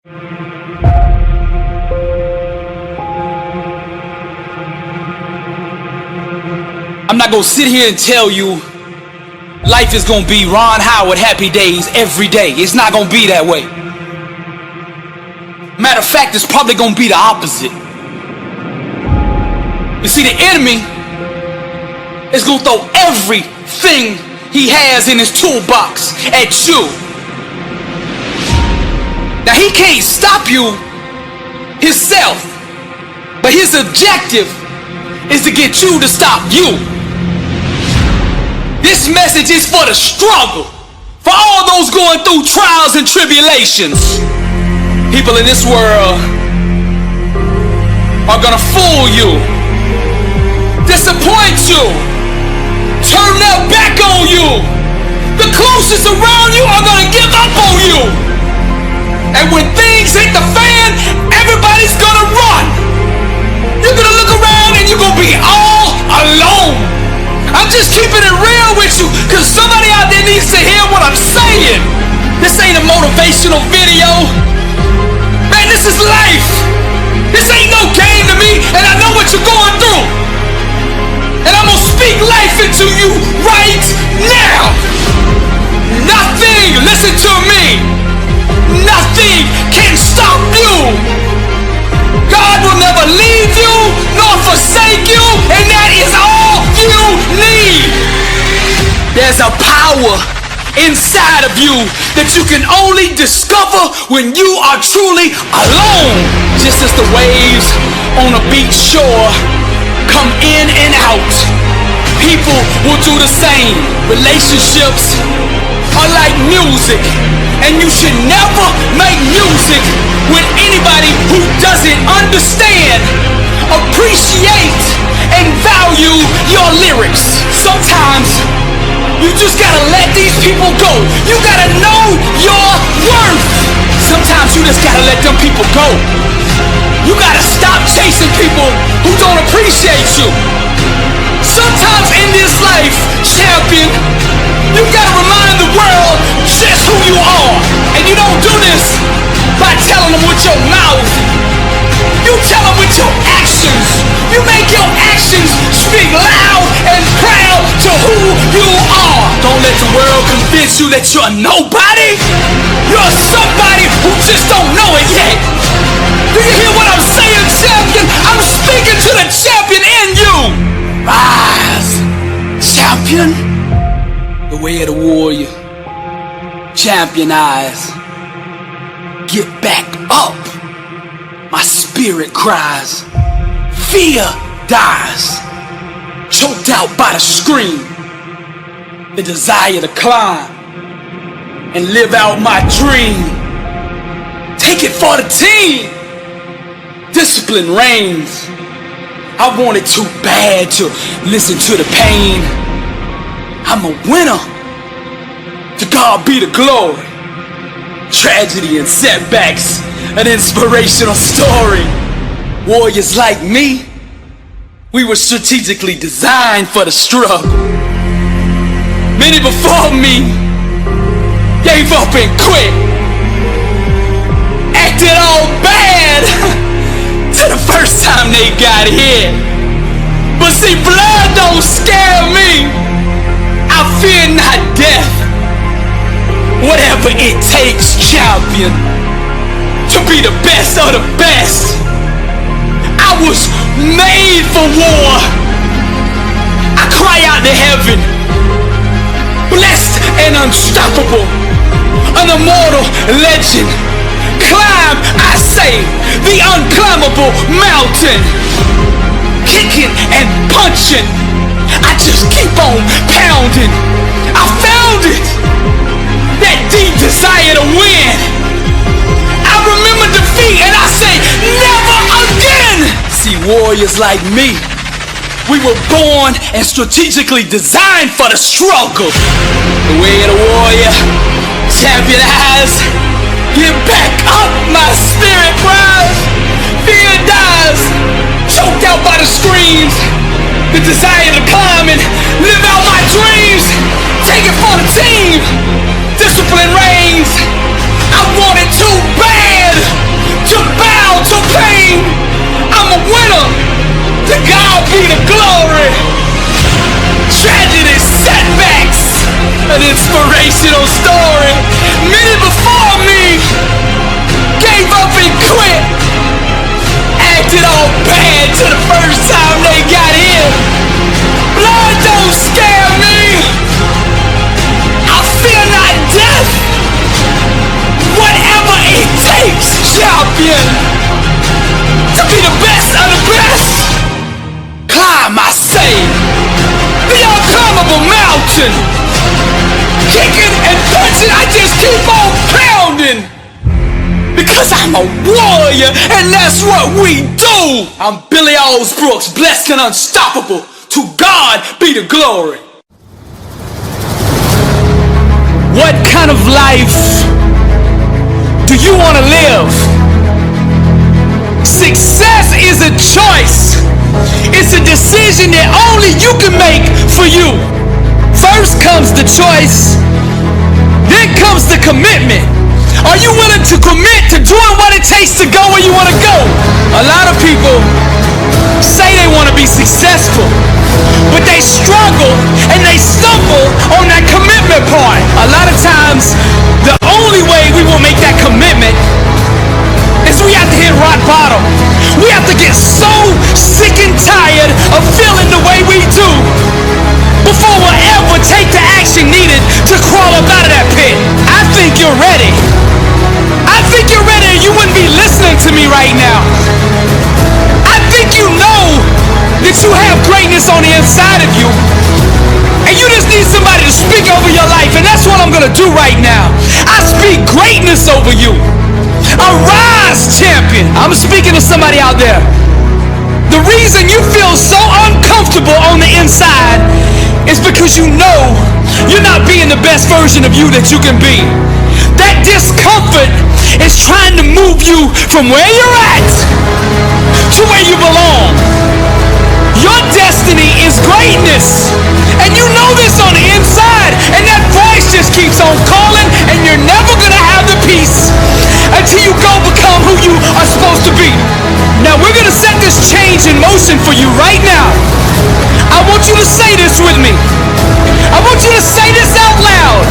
I'm not gonna sit here and tell you life is gonna be Ron Howard happy days every day. It's not gonna be that way. Matter of fact, it's probably gonna be the opposite. You see, the enemy is gonna throw everything he has in his toolbox at you. Now, he can't stop you himself, but his objective is to get you to stop you. This message is for the struggle, for all those going through trials and tribulations. People in this world are gonna fool you, disappoint you, turn their back on you. The closest around you are gonna give up on you. And when things hit the fan, everybody's gonna run. You're gonna look around and you're gonna be all alone. I'm just keeping it real with you, cause somebody out there needs to hear what I'm saying. This ain't a motivational video. Man, this is life. This ain't no game to me, and I know what you're going through. And I'm gonna speak life into you right now. Nothing, listen to me, nothing can stop you. God will never leave you nor forsake you, and that is all you need. There's a power inside of you that you can only discover when you are truly alone. Just as the waves on a beach shore come in and out, people will do the same. Relationships are like music, and you should never make music with anybody who doesn't understand, appreciate, and value your lyrics. Sometimes you just gotta let these people go. You gotta know your worth. Sometimes you just gotta let them people go. You gotta stop chasing people who don't appreciate you. Sometimes in this life, champion, you gotta remind the world just who you are. And you don't do this by telling them with your mouth. You tell them with your actions. You make your actions speak loud and proud to who you are. Don't let the world convince you that you're nobody. You're somebody who just don't know it yet. Do you hear what I'm saying, champion? I'm speaking to the champion in you. Rise, champion. The way of the warrior. Champion eyes. Get back up. My spirit cries. Fear dies. Choked out by the scream. The desire to climb and live out my dream. Take it for the team. Discipline reigns. I wanted too bad to listen to the pain. I'm a winner. To God be the glory. Tragedy and setbacks, an inspirational story. Warriors like me, we were strategically designed for the struggle. Many before me gave up and quit, acted all bad to the first time they got hit. But see, blood don't scare me. I fear not death. Whatever it takes, champion, to be the best of the best. I was made for war. I cry out to heaven, blessed and unstoppable, an immortal legend. Climb, I say, the unclimbable mountain. Kicking and punching, I just keep on pounding. I found it, that deep desire to win. I remember defeat and I say, never again. See, warriors like me, we were born and strategically designed for the struggle. The way of the warrior, champion eyes. Get back up, my spirit cries. Fear dies, choked out by the screams. The desire to climb and live out my dreams. Take it for the team. Discipline reigns. I want it too bad. an inspirational story. Many before me gave up and quit, acted all bad till the first time they got in. Blood don't scare me. I fear not death. Whatever it takes, champion, to be the best of the best. Climb, I say, the unclimbable mountain. Kicking and punching, I just keep on pounding. Because I'm a warrior, and that's what we do. I'm Billy Osbrooks, blessed and unstoppable. To God be the glory. What kind of life do you want to live? Success is a choice. It's a decision that only you can make for you. First comes the choice, then comes the commitment. Are you willing to commit to doing what it takes to go where you want to go? A lot of people say they want to be successful, but they struggle and they stumble on that commitment part. A lot of times, the only way we will make that commitment is we have to hit rock bottom. We have to get so sick and tired of feeling the way we do before we'll ever take the action needed to crawl up out of that pit. I think you're ready. I think you're ready, or you wouldn't be listening to me right now. I think you know that you have greatness on the inside of you, and you just need somebody to speak over your life, and that's what I'm gonna do right now. I speak greatness over you. Arise, champion. I'm speaking to somebody out there. The reason you feel so uncomfortable on the inside is because you know you're not being the best version of you that you can be. That discomfort is trying to move you from where you're at to where you belong. Your destiny is greatness, and you know this on the inside, and that voice just keeps on calling, and you're never gonna have the peace until you go become who you are supposed to be. Now we're gonna set this change in motion for you right now. I want you to say this with me. I want you to say this out loud.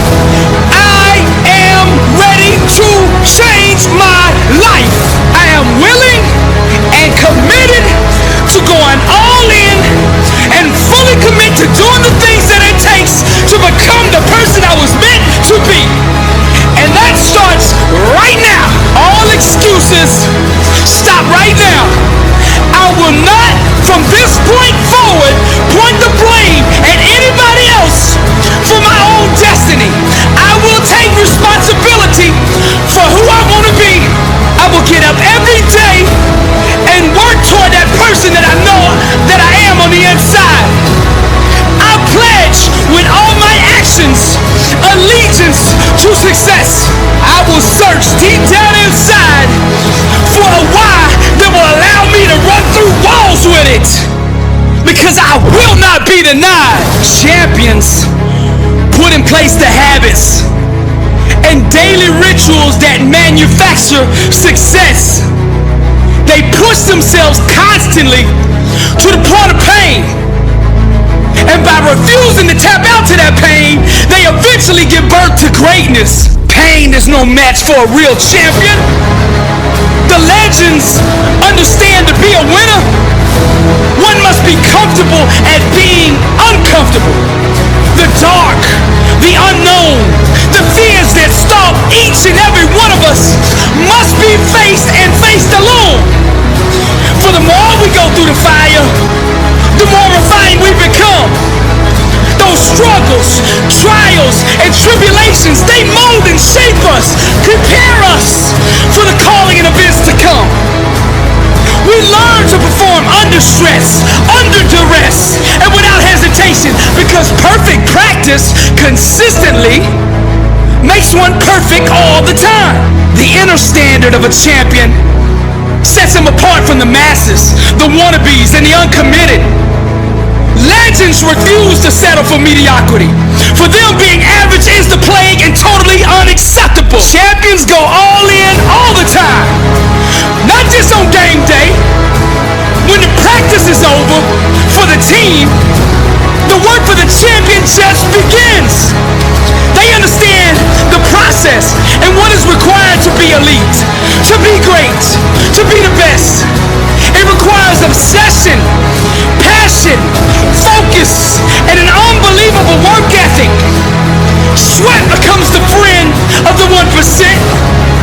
I am ready to change my life. I am willing and committed to going all in and fully commit to doing the things that it takes to become the person I was meant to be. And that starts right now. All excuses stop right now. I will not, from this point forward, point the blame at anybody else for my own destiny. I will take responsibility for who I want to be. I will get up every day and work toward that person that I know that I am on the inside. I pledge with all my actions allegiance to success. I will search deep down inside for a why that will allow me to run through walls with it, because I will not be denied. Champions put in place the habits and daily rituals that manufacture success. They push themselves constantly to the point of pain, and by refusing to tap out to that pain, they eventually give birth to greatness. Pain is no match for a real champion. The legends understand to be a winner, one must be comfortable at being uncomfortable. The dark, the unknown, the fears that stalk each and every one of us must be faced and faced alone. For the more we go through the fire, the more refined we become. Those struggles, trials, and tribulations, they mold and shape us, prepare us for the calling and events to come. We learn to perform under stress, under duress, and without hesitation, because perfect practice consistently makes one perfect all the time. The inner standard of a champion sets him apart from the masses, the wannabes, and the uncommitted. Legends refuse to settle for mediocrity. For them, being average is the plague and totally unacceptable. Champions go all in all the time. Not just on game day. When the practice is over for the team, the work for the champion just begins. To be great, to be the best, it requires obsession, passion, focus, and an unbelievable work ethic. Sweat becomes the friend of the 1%.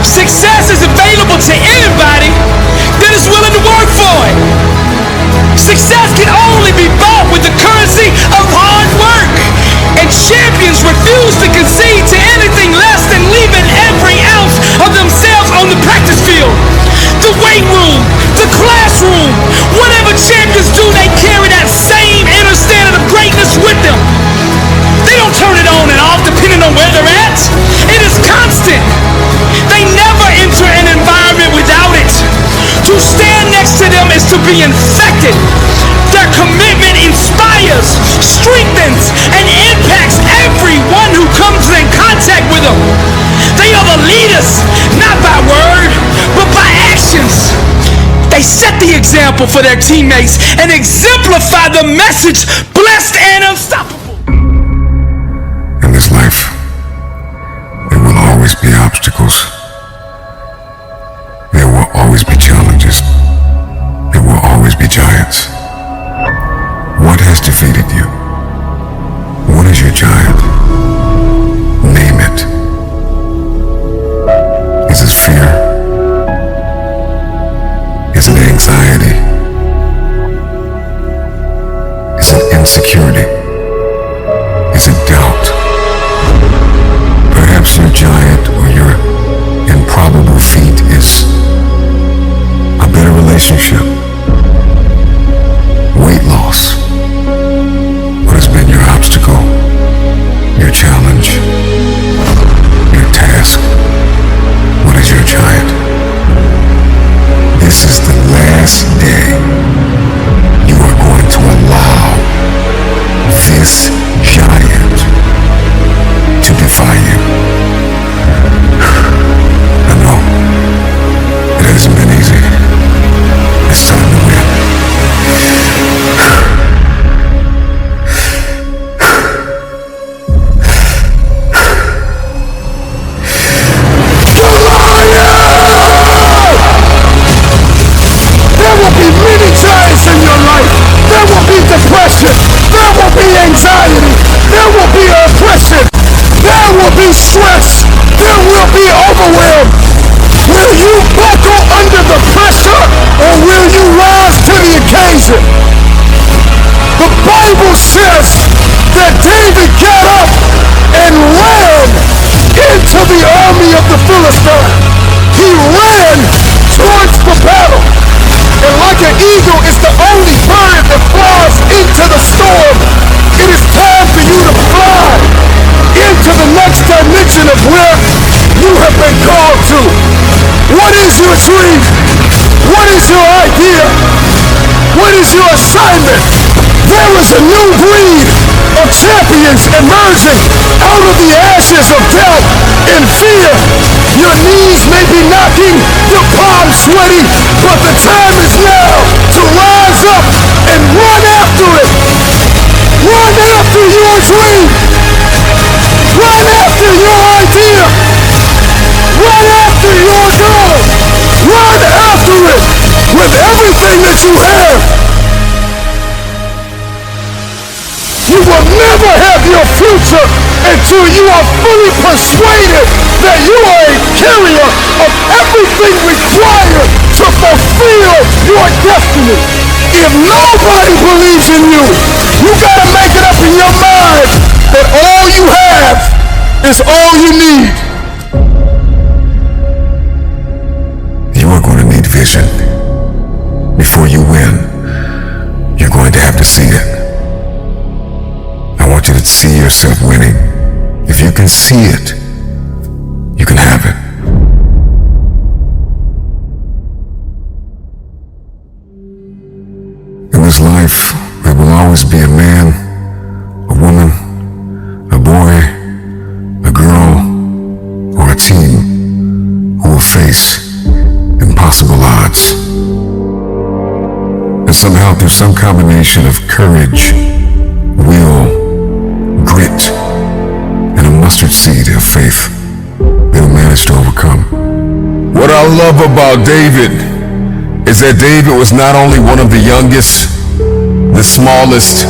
Success is available to anybody that is willing to work for it. Success can only be bought with the currency of hard work, and champions refuse to concede to anything less than leaving every ounce of themselves on the practice field, the weight room, the classroom. Whatever champions do, they carry that same inner standard of greatness with them. They don't turn it on and off depending on where they're at. It is constant. They never enter an environment without it. To stand next to them is to be infected. Their commitment inspires, strengthens, and impacts everyone who comes in contact with them. They are the leaders, not by word, but by actions. They set the example for their teammates and exemplify the message, blessed and unstoppable. In this life, there will always be obstacles. There will always be challenges. There will always be giants. What has defeated you? What is your giant? Name it. Is it fear? Is it anxiety? Is it insecurity? Is it doubt? Perhaps your giant or your improbable feat is a better relationship, weight loss. What has been your obstacle, your challenge, your task? What is your giant? This is the last day you are going to allow this giant to defy you. I know it hasn't been easy. It's time to win. There will be many giants in your life. There will be depression. There will be anxiety. There will be oppression. There will be stress. There will be overwhelm. Will you buckle under the pressure, or will you rise to the occasion? The Bible says that David got up and ran into the army of the Philistines. He ran towards the battle. And like an eagle is the only bird that flies into the storm, it is time for you to fly into the next dimension of where you have been called to. What is your dream? What is your idea? What is your assignment? There is a new breed of champions emerging out of the ashes of doubt and fear. Your knees may be knocking, your palms sweaty, but the time is now to rise up and run after it. Run after your dream. Run after your idea. Run after your goal. Run after it with everything that you have. You will never have your future until you are fully persuaded that you are a carrier of everything required to fulfill your destiny. If nobody believes in you, you gotta make it up in your mind that all you have is all you need. You are going to need vision. Before you win, you're going to have to see it. I want you to see yourself winning. If you can see it, you can have it. In this life, there will always be a man, a woman, a boy, a girl, or a team who will face impossible odds. And somehow, through some combination of courage, will, grit, and a mustard seed of faith, they'll manage to overcome. What I love about David is that David was not only one of the youngest, the smallest,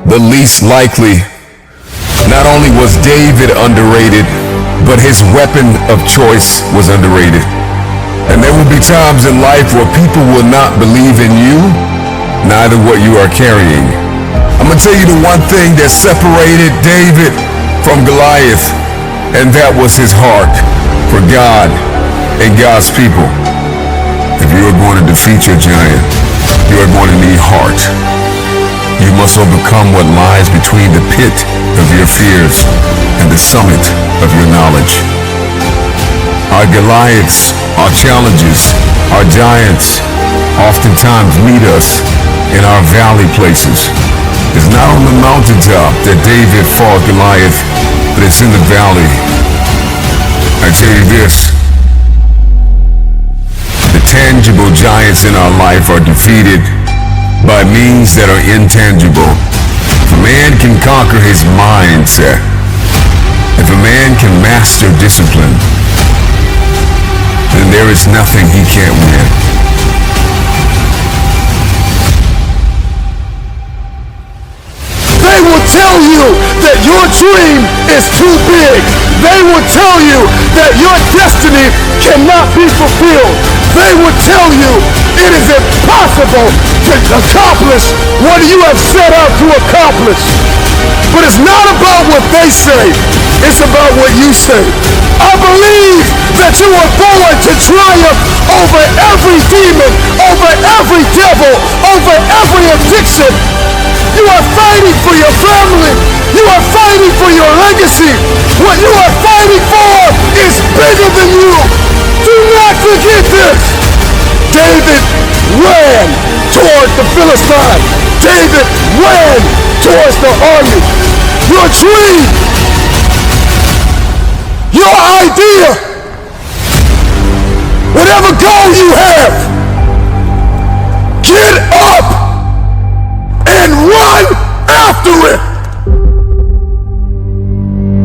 the least likely. Not only was David underrated, but his weapon of choice was underrated. And there will be times in life where people will not believe in you, neither what you are carrying. I'm going to tell you the one thing that separated David from Goliath, and that was his heart for God and God's people. If you are going to defeat your giant, you are going to need heart. You must overcome what lies between the pit of your fears and the summit of your knowledge. Our Goliaths, our challenges, our giants oftentimes meet us in our valley places. It's not on the mountaintop that David fought Goliath, but it's in the valley. I tell you this, the tangible giants in our life are defeated by means that are intangible. If a man can conquer his mindset, if a man can master discipline, then there is nothing he can't win. They will tell you that your dream is too big. They will tell you that your destiny cannot be fulfilled. They will tell you it is impossible to accomplish what you have set out to accomplish. But it's not about what they say, it's about what you say. I believe that you are born to triumph over every demon, over every devil, over every addiction. You are fighting for your family. You are fighting for your legacy. What you are fighting for is bigger than you. Do not forget this. David ran towards the Philistine. David ran towards the army. Your dream, your idea, whatever goal you have, get up and run after it.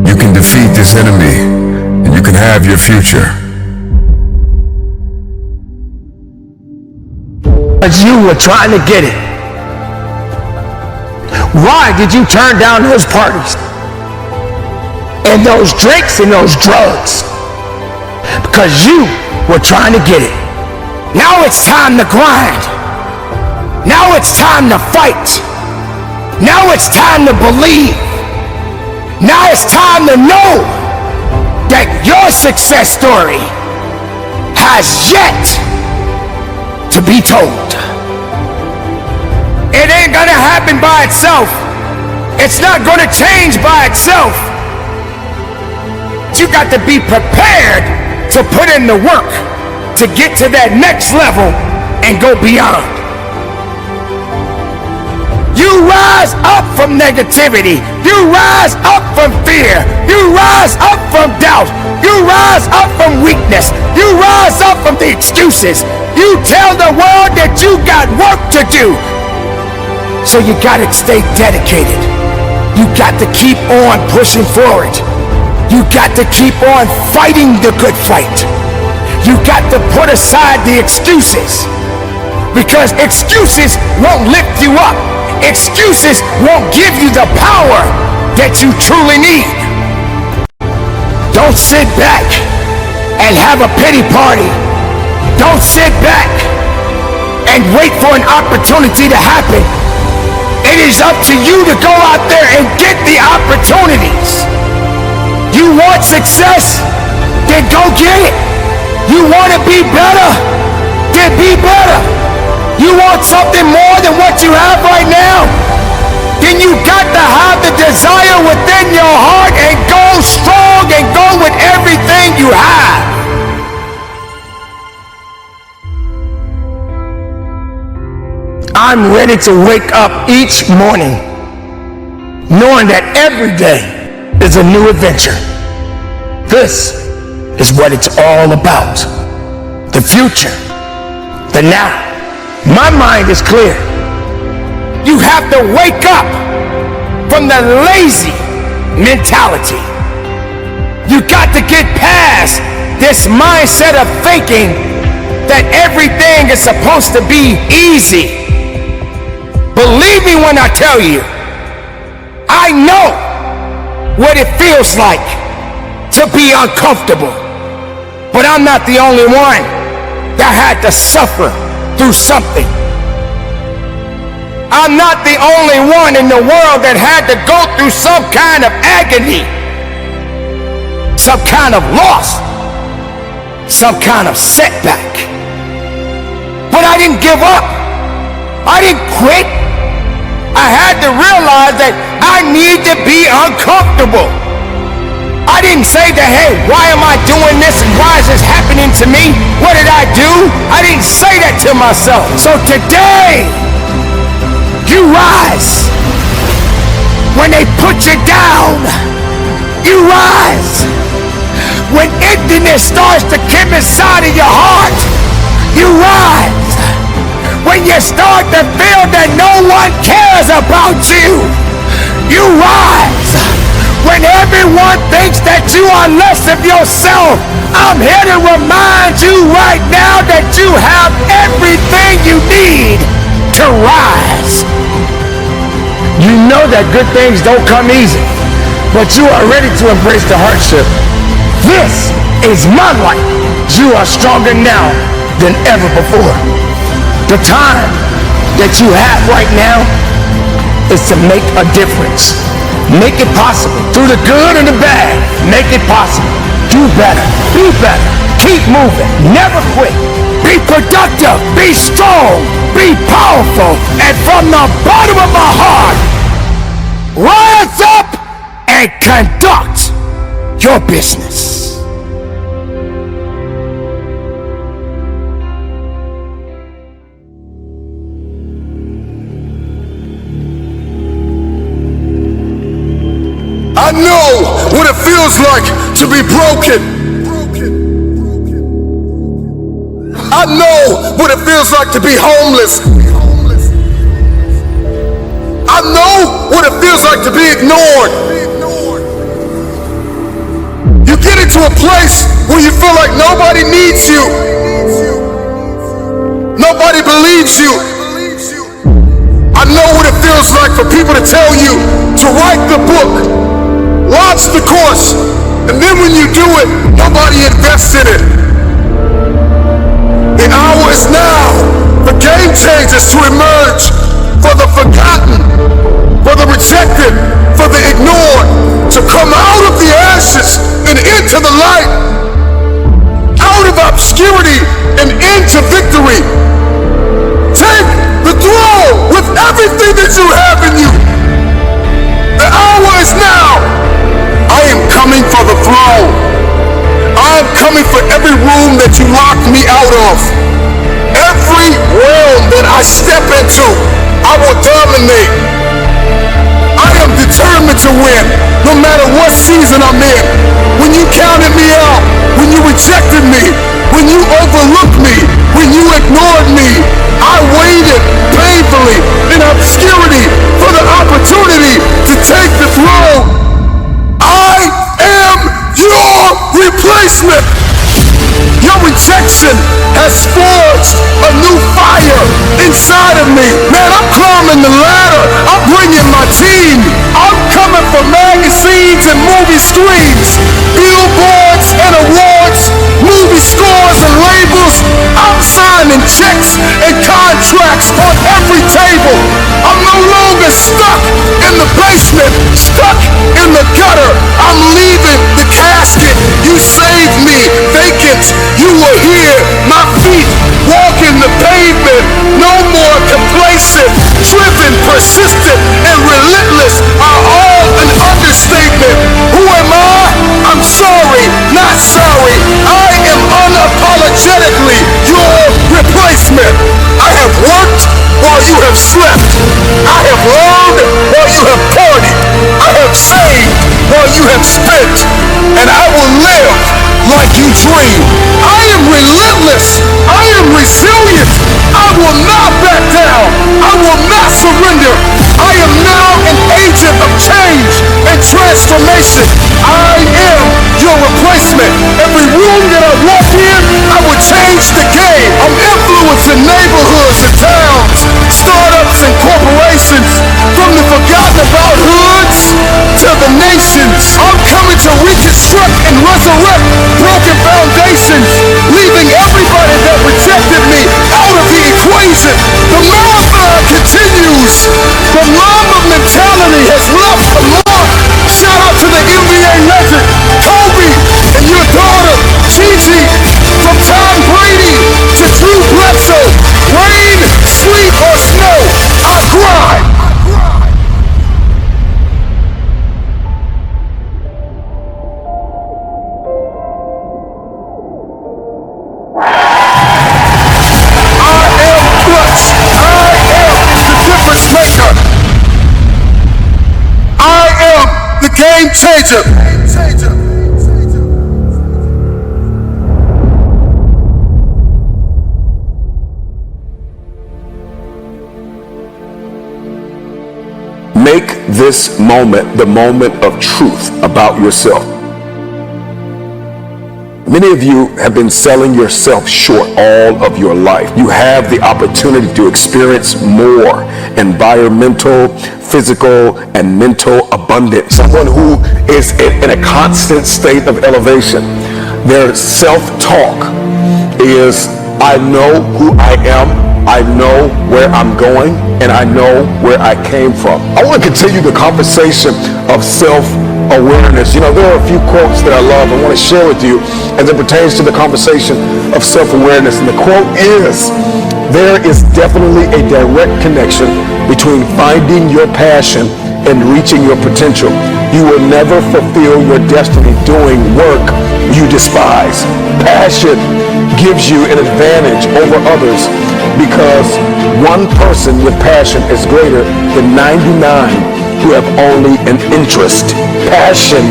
You can defeat this enemy, and you can have your future. But you were trying to get it. Why did you turn down those parties and those drinks and those drugs? Because you were trying to get it. Now it's time to grind. Now it's time to fight. Now it's time to believe. Now it's time to know that your success story has yet to be told. It ain't gonna happen by itself. It's not gonna change by itself. You got to be prepared to put in the work to get to that next level and go beyond. You rise up from negativity. You rise up from fear. You rise up from doubt. You rise up from weakness. You rise up from the excuses. You tell the world that you got work to do. So you gotta stay dedicated. You got to keep on pushing forward. You got to keep on fighting the good fight. You got to put aside the excuses, because excuses won't lift you up. Excuses won't give you the power that you truly need. Don't sit back and have a pity party. Don't sit back and wait for an opportunity to happen. It is up to you to go out there and get the opportunities. You want success? Then go get it. You want to be better? Then be better. You want something more than what you have right now? Then you got to have the desire within your heart and go strong and go with everything you have. I'm ready to wake up each morning knowing that every day is a new adventure. This is what it's all about. The future, the now. My mind is clear. You have to wake up from the lazy mentality. You got to get past this mindset of thinking that everything is supposed to be easy. Believe me when I tell you, I know what it feels like to be uncomfortable. But I'm not the only one that had to suffer through something. I'm not the only one in the world that had to go through some kind of agony, some kind of loss, some kind of setback. But I didn't give up. I didn't quit. I had to realize that I need to be uncomfortable. I didn't say that, hey, why am I doing this and why is this happening to me? What did I do? I didn't say that to myself. So today, you rise. When they put you down, you rise. When emptiness starts to come inside of your heart, you rise. When you start to feel that no one cares about you, you rise. When everyone thinks that you are less of yourself, I'm here to remind you right now that you have everything you need to rise. You know that good things don't come easy, but you are ready to embrace the hardship. This is my life. You are stronger now than ever before. The time that you have right now is to make a difference. Make it possible. Through the good and the bad, make it possible. Do better. Be better. Keep moving. Never quit. Be productive. Be strong. Be powerful. And from the bottom of my heart, rise up and conduct your business. I know what it feels like to be broken. I know what it feels like to be homeless. I know what it feels like to be ignored. You get into a place where you feel like nobody needs you. Nobody believes you. I know what it feels like for people to tell you to write the book, launch the course, and then when you do it, nobody invests in it. The hour is now for game changers to emerge, for the forgotten, for the rejected, for the ignored, to come out of the ashes and into the light, out of obscurity and into victory. Take the throne with everything that you have in you. The hour is now. I am coming for the throne. I am coming for every room that you locked me out of. Every realm that I step into, I will dominate. I am determined to win, no matter what season I'm in. When you counted me out, when you rejected me, when you overlooked me, when you ignored me, I waited painfully in obscurity for the opportunity to take the throne. I am your replacement. Your rejection has forged a new fire inside of me. Man, I'm climbing the ladder. I'm bringing my team. I'm coming for magazines and movie screens, billboards and awards, movie scores and labels. I'm signing checks and contracts on every table. I'm no longer stuck in the basement, stuck in the gutter. I'm leaving the casket. You saved me vacant. You were here, my feet walking the pavement. No more complacent, driven, persistent, and relentless are all an understatement. Who am I? I'm sorry, not sorry. I am unapologetically your replacement. I have worked while you have slept. I have learned while you have partied. I have saved while you have spent. And I will live like you dream. I am relentless. foundations, from the forgotten about hoods to the nations. I'm coming to reconstruct and resurrect broken foundations, leaving everybody that rejected me out of the equation. The marathon continues. The Mamba mentality has left a mark. Shout out to the NBA legend, Kobe, and your daughter, Gigi, from Tom Brady to Drew Bledsoe. Rain, sleet, or snow, I grind. Game changer. Make this moment the moment of truth about yourself. Many of you have been selling yourself short all of your life. You have the opportunity to experience more environmental, physical, and mental abundance. Someone who is in a constant state of elevation. Their self-talk is, I know who I am, I know where I'm going, and I know where I came from. I want to continue the conversation of self-awareness. You know, there are a few quotes that I love I want to share with you as it pertains to the conversation of self-awareness. And the quote is, there is definitely a direct connection between finding your passion and reaching your potential. You will never fulfill your destiny doing work you despise. Passion gives you an advantage over others because one person with passion is greater than 99 who have only an interest. Passion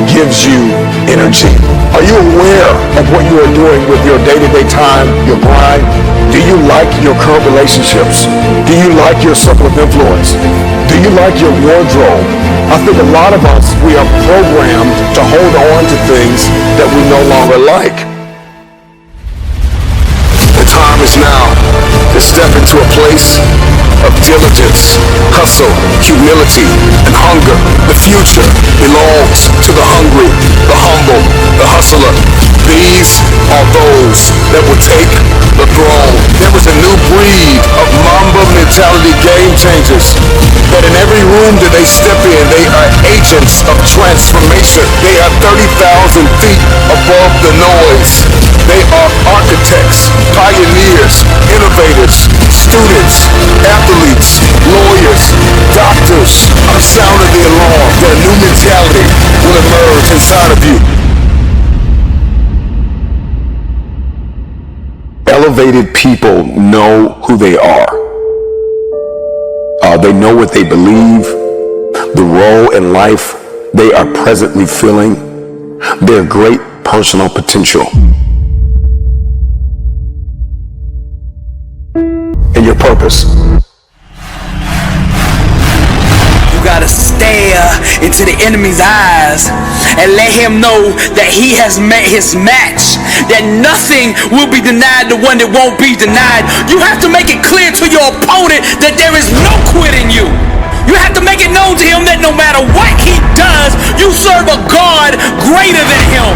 gives you energy. Are you aware of what you are doing with your day-to-day time, your grind? Do you like your current relationships? Do you like your circle of influence? Do you like your wardrobe? I think a lot of us, we are programmed to hold on to things that we no longer like. The time is now to step into a place of diligence, hustle, humility, and hunger. The future belongs to the hungry, the humble, the hustler. These are those that will take the throne. There is a new breed of Mamba mentality game changers that in every room that they step in, they are agents of transformation. They are 30,000 feet above the noise. They are architects, pioneers, innovators, students, athletes, lawyers, doctors. I'm sounding the alarm that a new mentality will emerge inside of you. Elevated people know who they are. They know what they believe, the role in life they are presently filling, their great personal potential, and your purpose. You gotta stare into the enemy's eyes and let him know that he has met his match, that nothing will be denied the one that won't be denied. You have to make it clear to your opponent that there is no quit in you. You have to make it known to him that no matter what he does, you serve a God greater than him.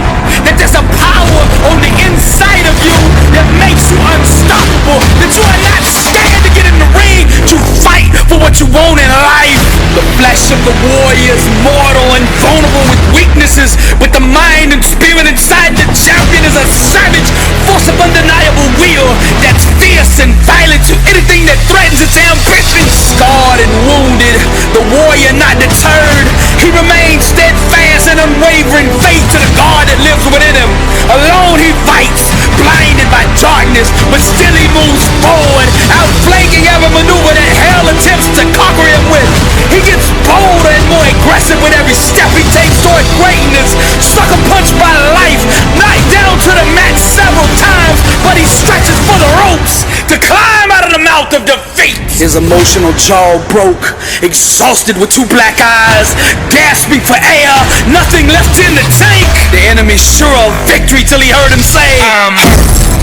That there's a power on the inside of you that makes you unstoppable. That you are not scared to get in the ring, to fight for what you want in life. The flesh of the warrior is mortal and vulnerable with weaknesses, but the mind and spirit inside the champion is a savage force of undeniable will that's fierce and violent to anything that threatens its ambition. Scarred and wounded, the warrior not deterred, he remains steadfast and unwavering faith to the God that lives within him. Alone he fights, blinded by darkness, but still he moves forward, outflanking every maneuver that hell attempts to conquer him with. He gets bolder and more aggressive with every step he takes toward greatness. Sucker punched by life, knocked down to the mat several times, but he stretches for the ropes to climb out of the mouth of defeat. His emotional jaw broke, exhausted with two black eyes, gasping for air, nothing left in the tank. The enemy sure of victory till he heard him say, I'm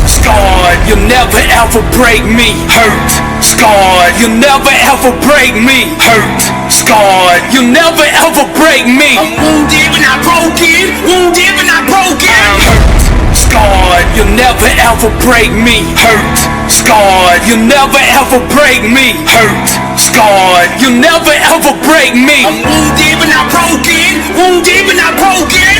scarred, you'll never ever break me. Hurt, scarred, you'll never ever break me. Hurt, scarred, you'll never ever break me. I'm wounded but not broken, wounded but not broken. Hurt, scarred, you'll never ever break me. Hurt, scarred, you'll never ever break me. Hurt, scarred, you'll never ever break me. I'm wounded but not broken, wounded but not broken.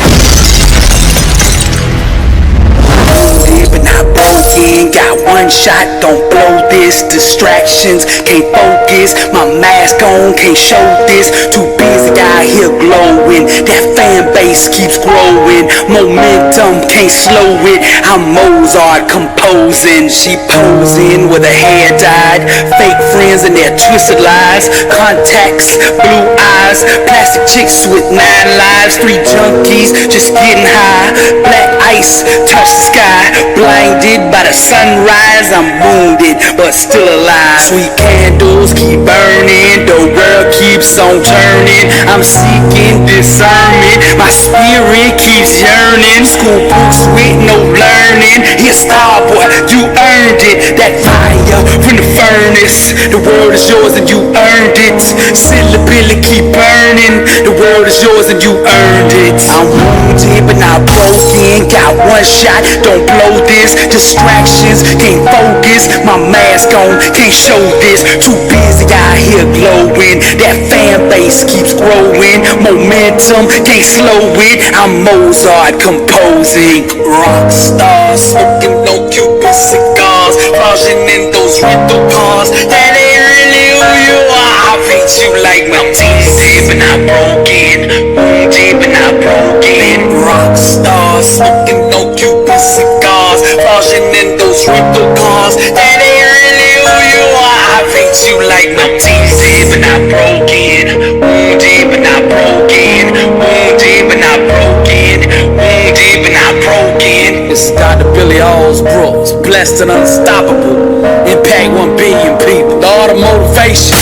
Wounded but not broken, got one shot, don't blow this. Distractions, can't focus, my mask on, can't show this. Too busy out here glowing, that fan base keeps growing. Momentum, can't slow it, I'm Mozart composing. She posing with her hair dyed, fake friends and their twisted lies. Contacts, blue eyes, plastic chicks with 9 lives. 3 junkies, just getting high. Black ice, touch the sky, blinded by the sunrise. I'm wounded, but still alive. Sweet candles keep burning, the world keeps on turning. I'm seeking discernment, my spirit keeps yearning. School books with no learning. Here, star boy, you earned it. That fire from the furnace, the world is yours and you earned it. Syllabilla keep burning, the world is yours and you earned it. I'm wounded but not broken, got one shot, don't blow this. Distractions, can't focus, my mask on, can't show this. Too busy out here glowing, that fan base keeps growing. Momentum, can't slow it, I'm Mozart composing. Rockstar, smoking no Cuban cigars, flossing in those rental cars. That ain't really who you are. I paint you like my wounded but not broken, wounded but not broken. Rockstar, smoking no Cuban cigars, flossing in those rental cars. That ain't really who you are. I paint you like my wounded but not broken, wounded but not broken, wounded but not broken, wounded but not broken. This is Dr. Billy Allsbrooks, blessed and unstoppable. Impact 1 billion people. The art of motivation.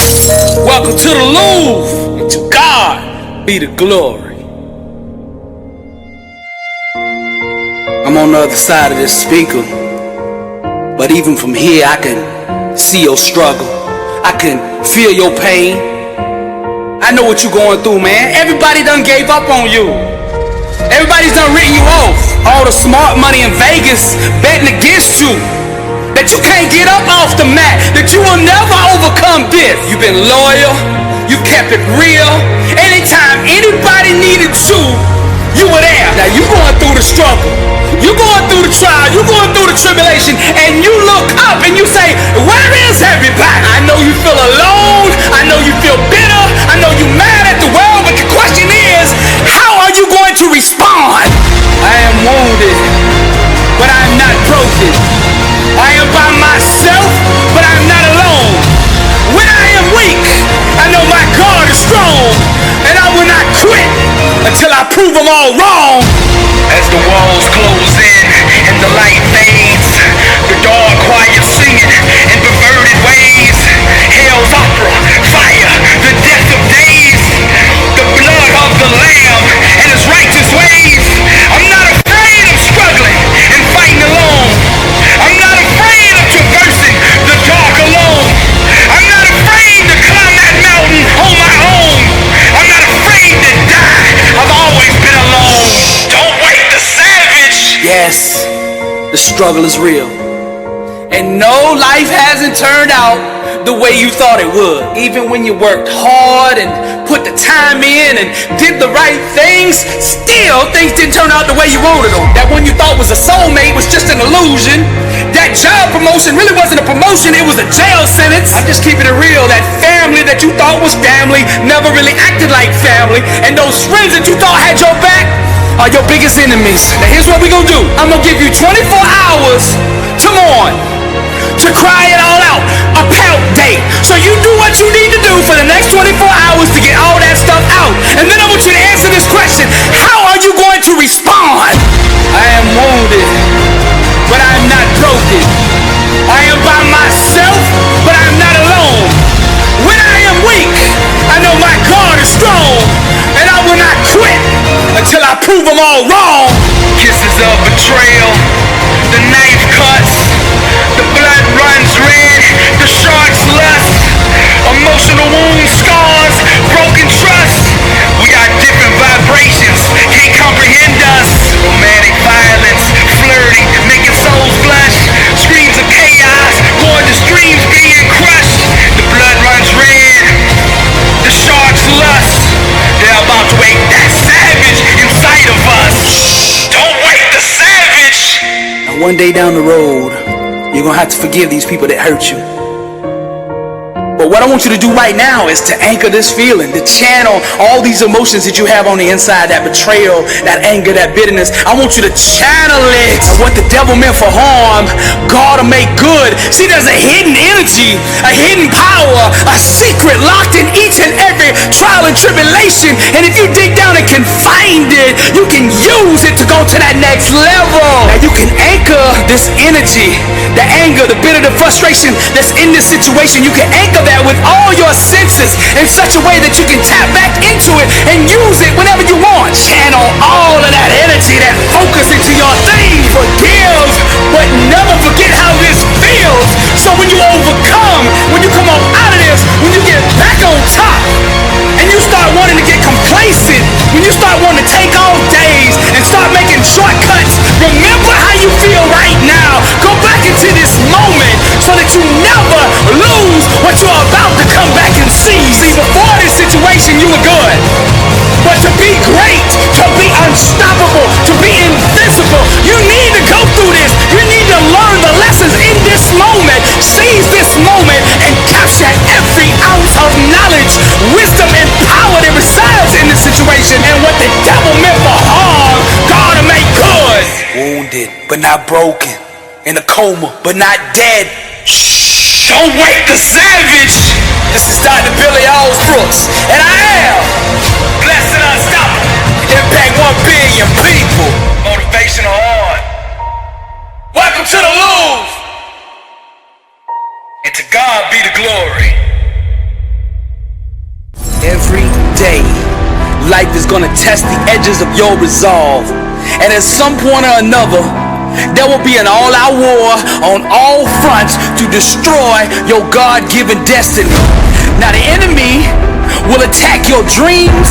Welcome to the Louvre, and to God be the glory. I'm on the other side of this speaker, but even from here I can see your struggle. I can feel your pain. I know what you're going through, man. Everybody done gave up on you. Everybody's done written you off. All the smart money in Vegas betting against you, that you can't get up off the mat, that you will never overcome this. You've been loyal, you kept it real. Anytime anybody needed you were there. Now you going through the struggle, you going through the trial, you going through the tribulation, and you look up and you say, where is everybody? I know you feel alone, I know you feel bitter, I know you mad at the world, but the question is, how are you going to respond? I am wounded, but I am not broken. I am by myself, but I am not alone. When I am weak, I know my God is strong, and I will not quit until I prove them all wrong. As the walls close in and the light fades, the dark choir singing in perverted ways. Hell's opera, fire, the death of days, the blood of the Lamb and His righteous ways. I'm not afraid of struggling and fighting alone. I'm not afraid of traversing the dark alone. I'm not afraid to climb that mountain on my own. I'm not afraid to die. I've always been alone. Don't wake the savage. Yes, the struggle is real. And no, life hasn't turned out the way you thought it would. Even when you worked hard and put the time in and did the right things, still things didn't turn out the way you wanted them. That one you thought was a soulmate was just an illusion. That job promotion really wasn't a promotion, it was a jail sentence. I'm just keeping it real. That family that you thought was family never really acted like family. And those friends that you thought had your back are your biggest enemies. Now here's what we gonna do. I'm gonna give you 24 hours to mourn, to cry it all out, a pout day. So you do what you need to do for the next 24 hours to get all that stuff out. And then I want you to answer this question: how are you going to respond? I am wounded, but I am not broken. I am by myself, but I am not alone. When I am weak, I know my God is strong, and I will not quit until I prove them all wrong. Kisses of betrayal, the knife cuts, the blood runs One day down the road, you're gonna have to forgive these people that hurt you. But what I want you to do right now is to anchor this feeling, to channel all these emotions that you have on the inside, that betrayal, that anger, that bitterness. I want you to channel it. And what the devil meant for harm, God will make good. See, there's a hidden energy, a hidden power, a secret locked in each and every trial and tribulation. And if you dig down and can find it, you can use it to go to that next level. Now you can anchor this energy, the anger, the bitter, the frustration that's in this situation. You can anchor that with all your senses in such a way that you can tap back into it and use it whenever you want. Channel all of that energy, that focus into your thing. Forgive, but never forget how this feels. So when you overcome, when you come on out of this, when you get back on top, and you start wanting to get complacent, when you start wanting to take off days and start making shortcuts, remember how you feel right now. Go back into this moment so that you never lose what you're about to come back and see. See, before this situation, you were good. But to be great, to be unstoppable, to be invincible, you need to go through this. You need to learn the lessons in this moment. Seize this moment and capture every ounce of knowledge, wisdom, and power that resides in this situation. And what the devil meant for harm, God will make good. Wounded, but not broken. In a coma, but not dead. Shh, don't wake the savage. This is Dr. Billy Allsbrooks, and I am blessed and unstoppable. Impact 1 billion people. Motivational on. Welcome to the Louvre. And to God be the glory. Every day, life is gonna test the edges of your resolve. And at some point or another, there will be an all-out war on all fronts to destroy your God-given destiny. Now the enemy will attack your dreams,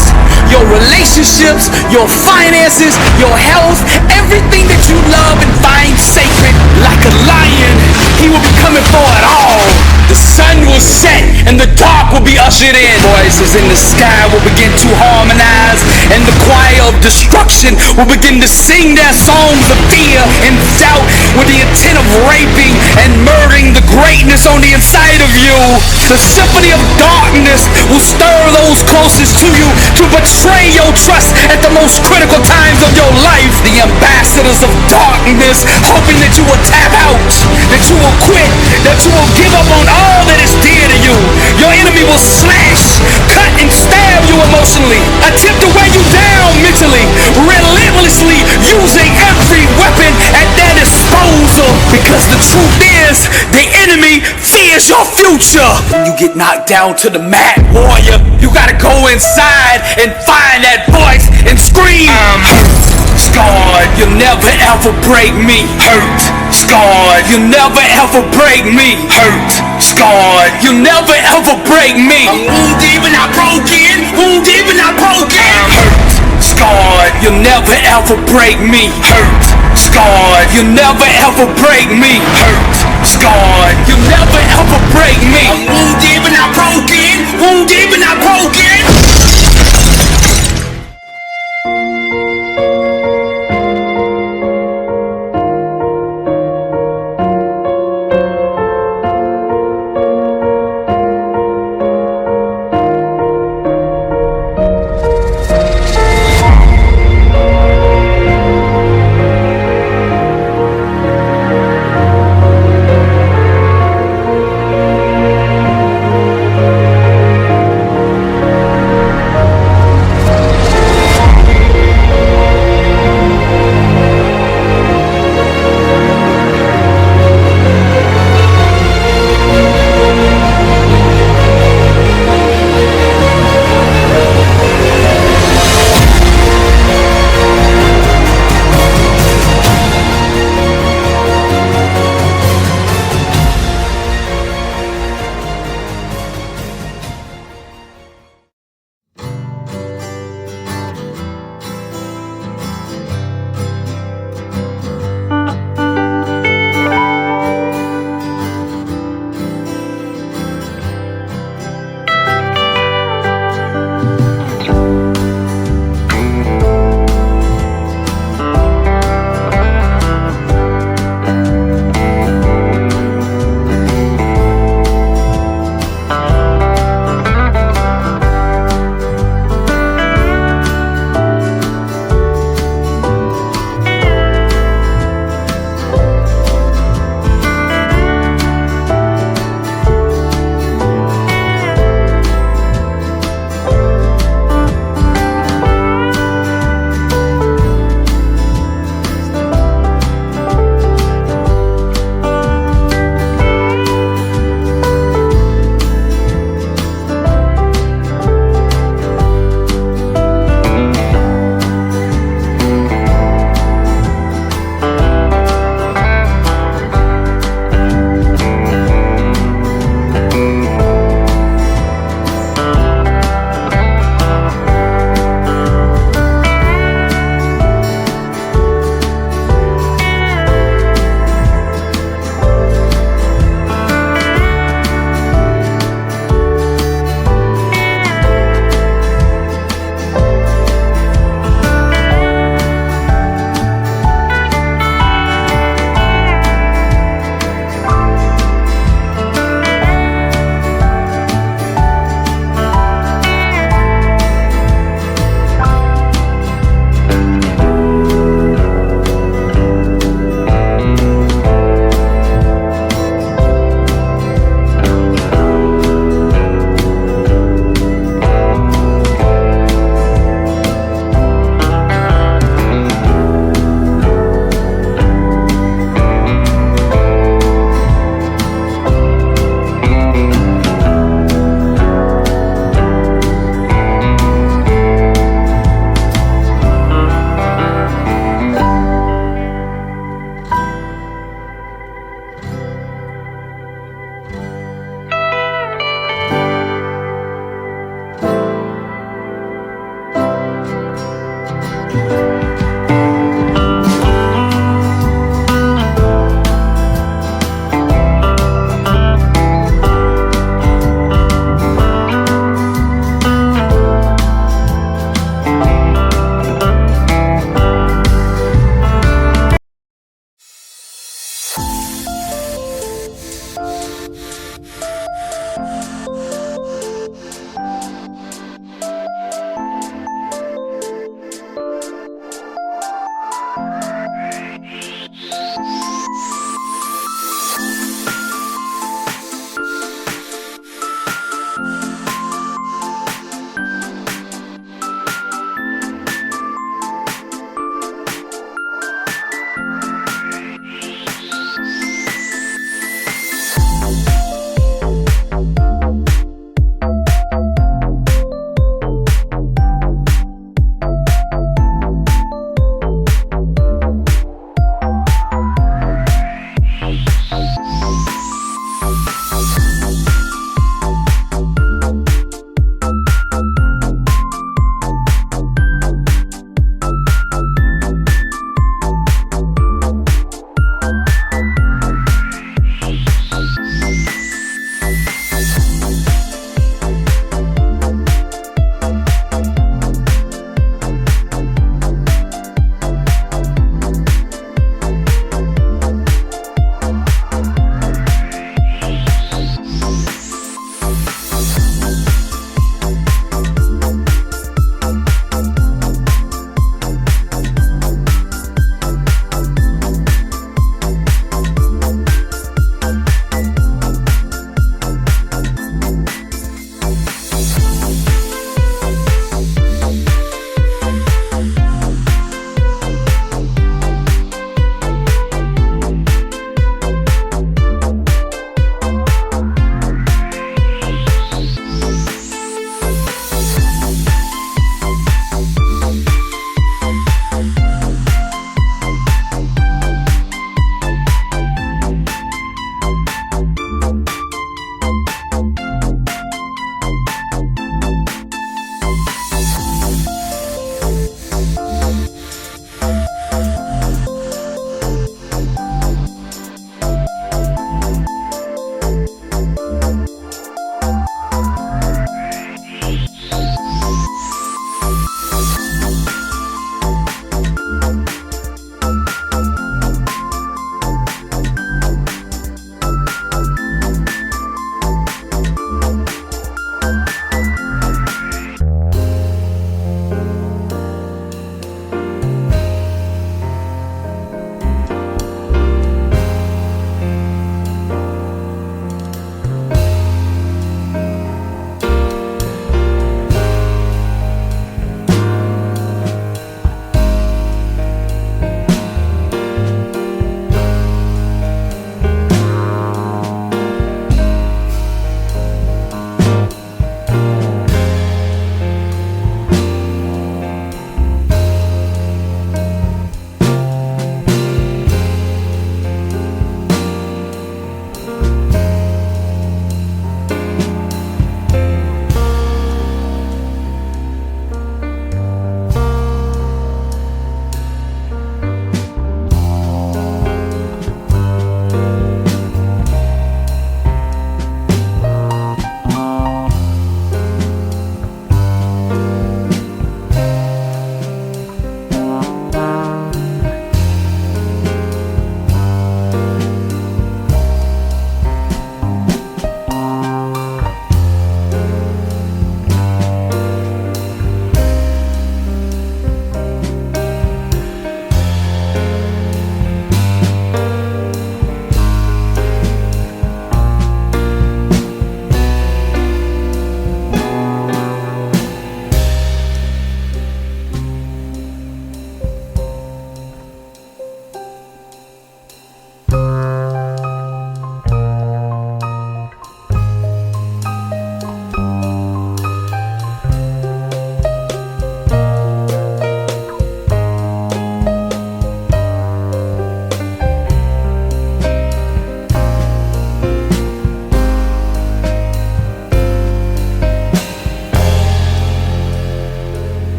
your relationships, your finances, your health, everything that you love and find sacred. Like a lion, he will be coming for it all. The sun will set and the dark will be ushered in. Voices in the sky will begin to harmonize, and the choir of destruction will begin to sing their songs of fear and doubt with the intent of raping and murdering the greatness on the inside of you. The symphony of darkness will stir those closest to you to betray your trust at the most critical times of your life. The ambassadors of darkness, hoping that you will tap out, that you will quit, that you will give up on all that is dear to you. Your enemy will slash, cut, and stab you emotionally, attempt to wear you down mentally, relentlessly using every weapon at their disposal. Because the truth is, the enemy fears your future. When you get knocked down to the mat, warrior, you gotta go inside and find that voice and scream. I'm hurt, scarred, you'll never ever break me. Hurt, scarred, you'll never ever break me. Hurt, scarred, you'll never ever break me. I'm wounded but not broken, wounded but not broken. I'm hurt, scarred, you'll never ever break me. Hurt, scarred, you'll never ever break me. Hurt, scarred, you'll never ever break me. I'm wounded but not broken, wounded